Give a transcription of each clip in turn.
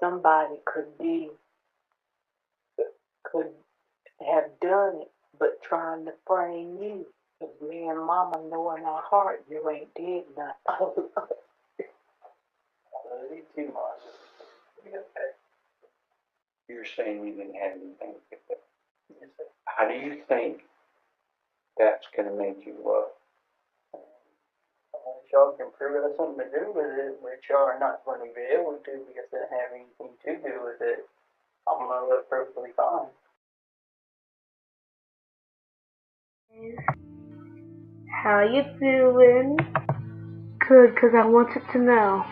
somebody could have done it, but trying to frame you. Because me and Mama know in our heart you ain't did nothing. It ain't too much. Okay. You're saying you didn't have anything to get there. Yes, sir. How do you think that's going to make you look? Y'all can prove it has something to do with it, which y'all are not going to be able to because it doesn't have anything to do with it. I'm going to look perfectly fine. How you doing? Good, 'cause I wanted to know.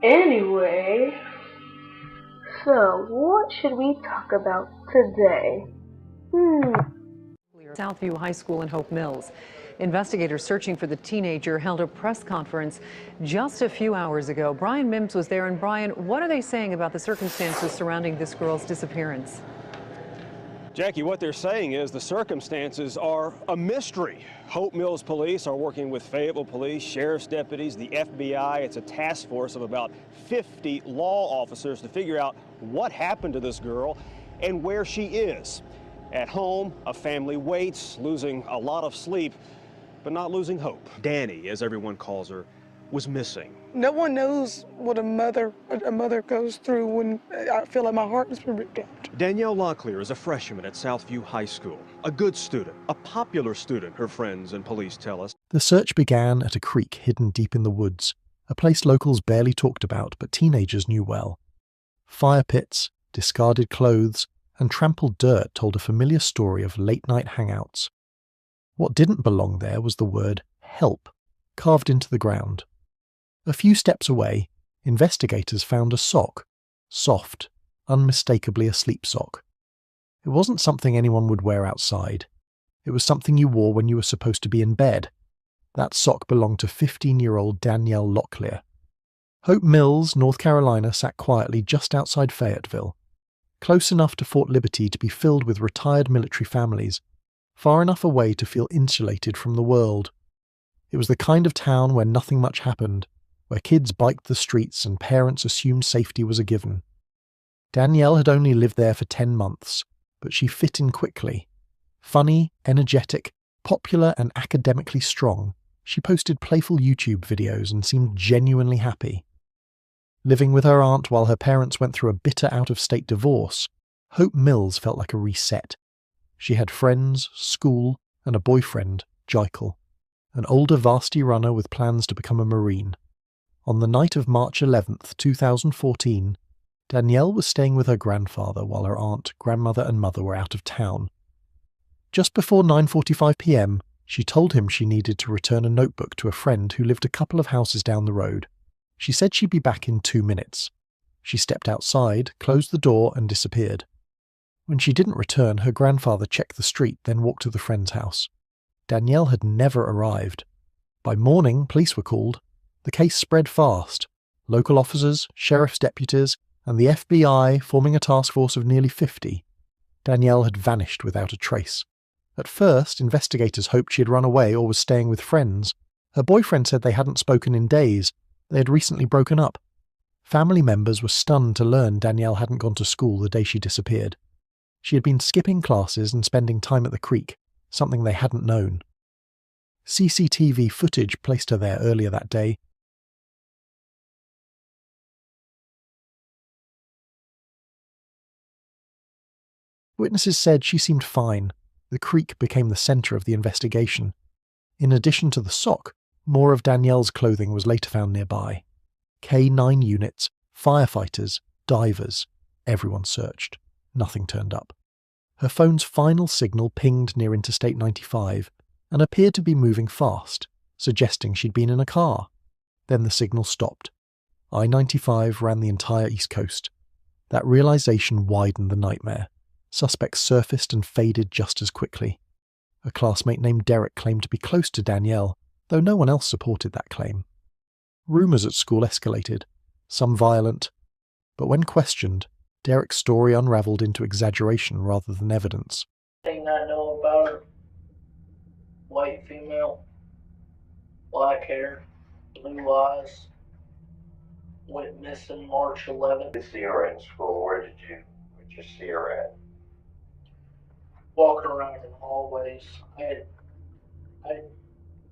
Anyway, so what should we talk about today? Southview High School in Hope Mills. Investigators searching for the teenager held a press conference just a few hours ago. Brian Mims was there. And Brian, what are they saying about the circumstances surrounding this girl's disappearance? Jackie, what they're saying is the circumstances are a mystery. Hope Mills police are working with Fayetteville police, sheriff's deputies, the FBI. It's a task force of about 50 law officers to figure out what happened to this girl and where she is. At home, a family waits, losing a lot of sleep, but not losing hope. Danny, as everyone calls her, was missing. No one knows what a mother goes through when I feel like my heart has been ripped out. Danielle Locklear is a freshman at Southview High School. A good student, a popular student, her friends and police tell us. The search began at a creek hidden deep in the woods, a place locals barely talked about but teenagers knew well. Fire pits, discarded clothes, and trampled dirt told a familiar story of late-night hangouts. What didn't belong there was the word "help" carved into the ground. A few steps away, investigators found a sock, soft, unmistakably a sleep sock. It wasn't something anyone would wear outside. It was something you wore when you were supposed to be in bed. That sock belonged to 15-year-old Danielle Locklear. Hope Mills, North Carolina, sat quietly just outside Fayetteville, close enough to Fort Liberty to be filled with retired military families, far enough away to feel insulated from the world. It was the kind of town where nothing much happened, where kids biked the streets and parents assumed safety was a given. Danielle had only lived there for 10 months, but she fit in quickly. Funny, energetic, popular and academically strong, she posted playful YouTube videos and seemed genuinely happy. Living with her aunt while her parents went through a bitter out-of-state divorce, Hope Mills felt like a reset. She had friends, school, and a boyfriend, Jekyll, an older varsity runner with plans to become a Marine. On the night of March 11th, 2014, Danielle was staying with her grandfather while her aunt, grandmother, and mother were out of town. Just before 9:45 p.m., she told him she needed to return a notebook to a friend who lived a couple of houses down the road. She said she'd be back in 2 minutes. She stepped outside, closed the door, and disappeared. When she didn't return, her grandfather checked the street, then walked to the friend's house. Danielle had never arrived. By morning, police were called. The case spread fast. Local officers, sheriff's deputies, and the FBI forming a task force of nearly 50. Danielle had vanished without a trace. At first, investigators hoped she had run away or was staying with friends. Her boyfriend said they hadn't spoken in days. They had recently broken up. Family members were stunned to learn Danielle hadn't gone to school the day she disappeared. She had been skipping classes and spending time at the creek, something they hadn't known. CCTV footage placed her there earlier that day. Witnesses said she seemed fine. The creek became the centre of the investigation. In addition to the sock, more of Danielle's clothing was later found nearby. K-9 units, firefighters, divers, everyone searched. Nothing turned up. Her phone's final signal pinged near Interstate 95 and appeared to be moving fast, suggesting she'd been in a car. Then the signal stopped. I-95 ran the entire East Coast. That realization widened the nightmare. Suspects surfaced and faded just as quickly. A classmate named Derek claimed to be close to Danielle, though no one else supported that claim. Rumours at school escalated, some violent, but when questioned, Derek's story unravelled into exaggeration rather than evidence. Thing I know about her: white female, black hair, blue eyes, went missing March 11th. Did you see her at school? Where'd you see her at? Walking around in hallways. I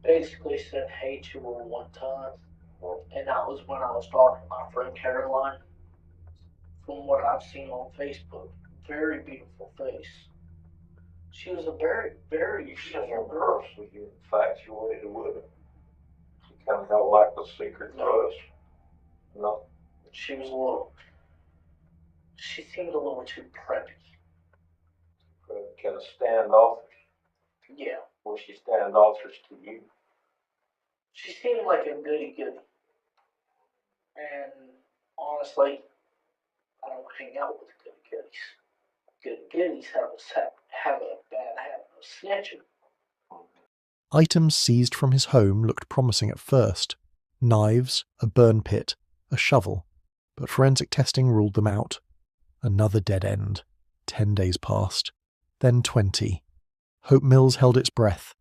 basically said hey to her one time, and that was when I was talking to my friend Caroline. From what I've seen on Facebook, very beautiful face. She was a very, very beautiful girl. You infatuated with her. She kind of felt like a secret crush. No. She was a little. She seemed a little too preppy. Kind of standoffish. Yeah. Was she standoffish to you? She seemed like a goody goody. And honestly, I don't hang out with goody goodies. Goody goodies have a bad habit of snitching. Items seized from his home looked promising at first. Knives, a burn pit, a shovel. But forensic testing ruled them out. Another dead end. 10 days passed. Then 20. Hope Mills held its breath.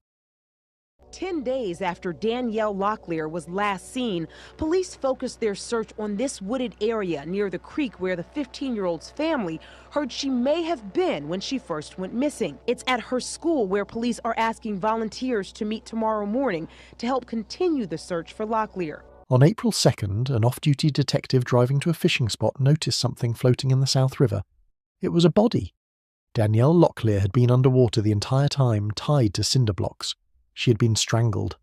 10 days after Danielle Locklear was last seen, police focused their search on this wooded area near the creek where the 15-year-old's family heard she may have been when she first went missing. It's at her school where police are asking volunteers to meet tomorrow morning to help continue the search for Locklear. On April 2nd, an off-duty detective driving to a fishing spot noticed something floating in the South River. It was a body. Danielle Locklear had been underwater the entire time, tied to cinder blocks. She had been strangled.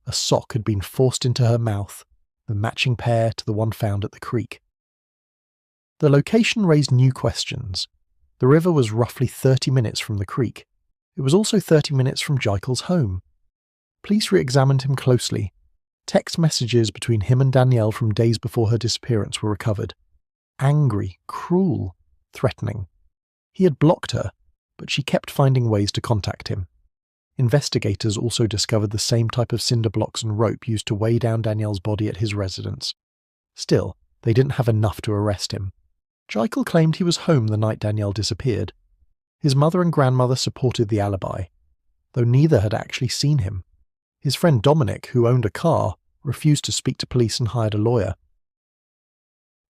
A sock had been forced into her mouth, the matching pair to the one found at the creek. The location raised new questions. The river was roughly 30 minutes from the creek. It was also 30 minutes from Jekyll's home. Police re-examined him closely. Text messages between him and Danielle from days before her disappearance were recovered. Angry, cruel, threatening. He had blocked her, but she kept finding ways to contact him. Investigators also discovered the same type of cinder blocks and rope used to weigh down Danielle's body at his residence. Still, they didn't have enough to arrest him. Jekyll claimed he was home the night Danielle disappeared. His mother and grandmother supported the alibi, though neither had actually seen him. His friend Dominic, who owned a car, refused to speak to police and hired a lawyer.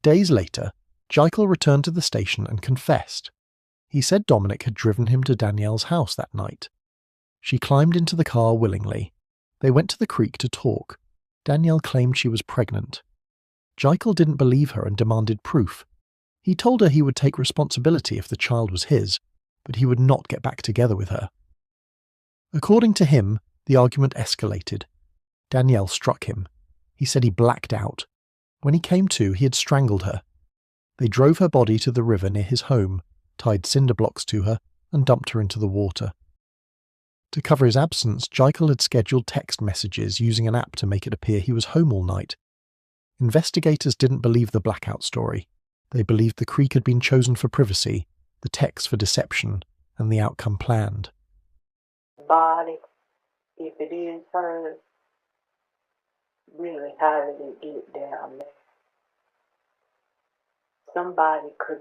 Days later, Jekyll returned to the station and confessed. He said Dominic had driven him to Danielle's house that night. She climbed into the car willingly. They went to the creek to talk. Danielle claimed she was pregnant. Jekyll didn't believe her and demanded proof. He told her he would take responsibility if the child was his, but he would not get back together with her. According to him, the argument escalated. Danielle struck him. He said he blacked out. When he came to, he had strangled her. They drove her body to the river near his home, tied cinder blocks to her, and dumped her into the water. To cover his absence, Jekyll had scheduled text messages using an app to make it appear he was home all night. Investigators didn't believe the blackout story. They believed the creek had been chosen for privacy, the text for deception, and the outcome planned. Body, if it is her, really how did it get down there? Somebody could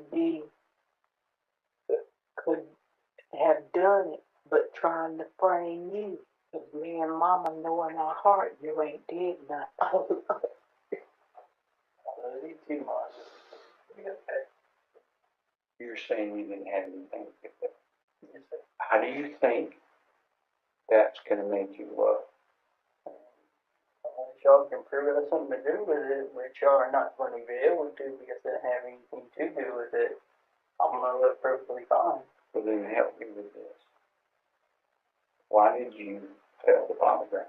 have done it, but trying to frame you. Cause me and Mama know in our heart you ain't did nothing. Too much. You're saying you didn't have anything to get there. How do you think that's going to make you look? If y'all can prove it has something to do with it, which y'all are not going to be able to because it doesn't have anything to do with it, I'm going to look perfectly fine. Well, then help me with this. Why did you fail the polygraph?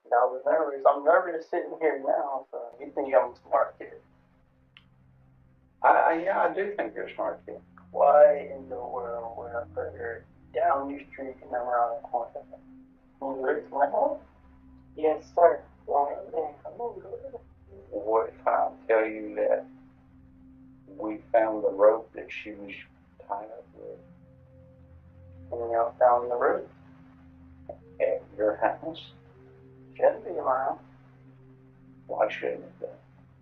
I was nervous. I'm nervous sitting here now, so you think I'm a smart kid. Yeah, I do think you're a smart kid. Why in the world would I put her down the street and around the corner? Where's my home? Yes, sir. Right there. Come on, go ahead. What if I tell you that we found the rope that she was tied up with? And y'all found the rope At your house? shouldn't be around Why shouldn't it be?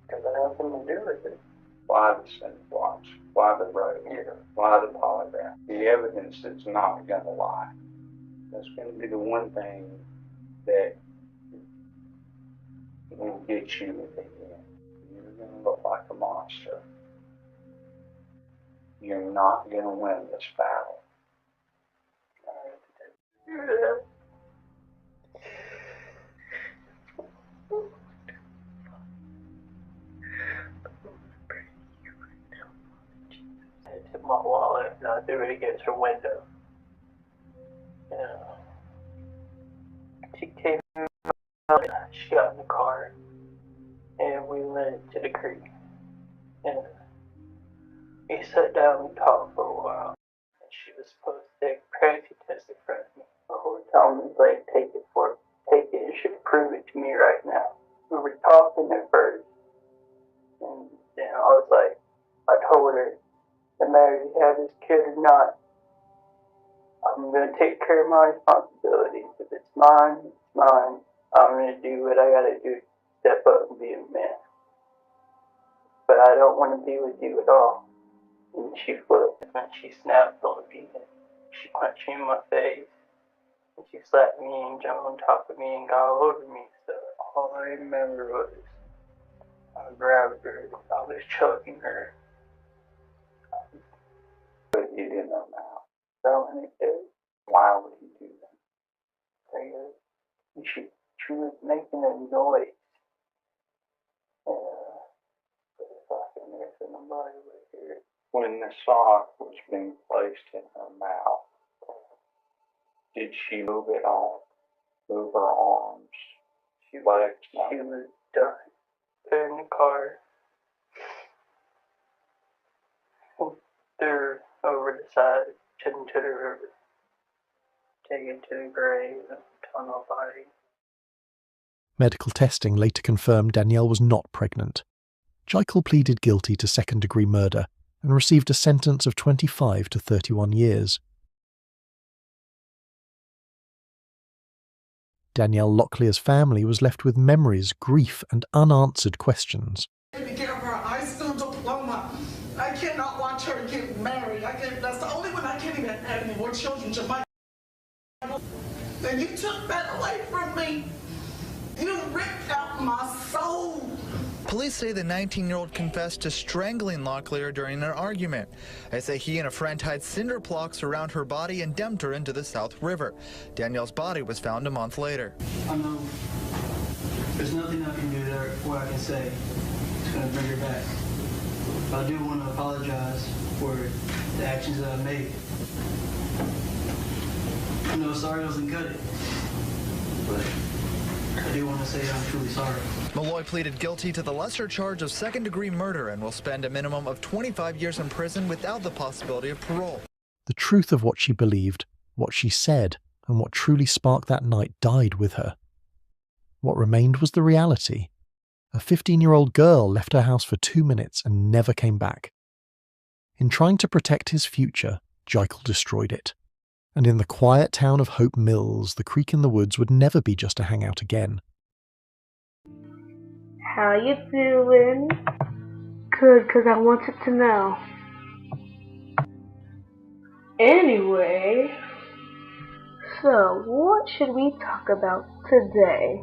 because it has nothing to do with it. Why the cinder blocks? Why the rope? Yeah. Why the polygraph? The evidence that's not going to lie. That's going to be the one thing that will get you at the end. You're going to monster. You're not going to win this battle. I took my wallet and I threw it against her window. Yeah. She came out, she got in the car, and we went to the creek. And we sat down and talked for a while. And she was supposed to take a pregnancy test in front of me. The whole time was like, take it, and she prove it to me right now. We were talking at first, and then I was like, I told her, no matter if you have this kid or not, I'm going to take care of my responsibilities. If it's mine, it's mine. I'm going to do what I got to do to step up and be a man. But I don't want to be with you at all. And she flipped and she snapped on me. She punched me in my face. And she slapped me and jumped on top of me and got all over me. So all I remember was I grabbed her. I was choking her. But you didn't know now. Throwing it there. Why would he do that? She was making a noise. There's nobody would hear it. When the sock was being placed in her mouth, did she move at all? Move her arms, legs? She was done. They're in the car. They're over the side, heading to the river. Taken to the grave and tunnel body. Medical testing later confirmed Danielle was not pregnant. Jekyll pleaded guilty to second-degree murder and received a sentence of 25 to 31 years. Danielle Locklear's family was left with memories, grief, and unanswered questions. To get her high school diploma. I cannot watch her get married. That's the only one I can't even have any more children. And you took that away from me. You ripped out my soul. Police say the 19-year-old confessed to strangling Locklear during an argument. They say he and a friend tied cinder blocks around her body and dumped her into the South River. Danielle's body was found a month later. I know there's nothing I can do there where I can say it's going to bring her back. But I do want to apologize for the actions that I made. I know sorry doesn't cut it, but I do want to say I'm truly sorry. Malloy pleaded guilty to the lesser charge of second-degree murder and will spend a minimum of 25 years in prison without the possibility of parole. The truth of what she believed, what she said, and what truly sparked that night died with her. What remained was the reality. A 15-year-old girl left her house for 2 minutes and never came back. In trying to protect his future, Jekyll destroyed it. And in the quiet town of Hope Mills, the creek in the woods would never be just a hangout again. How you doing? Good, 'cause I wanted to know. Anyway, so what should we talk about today?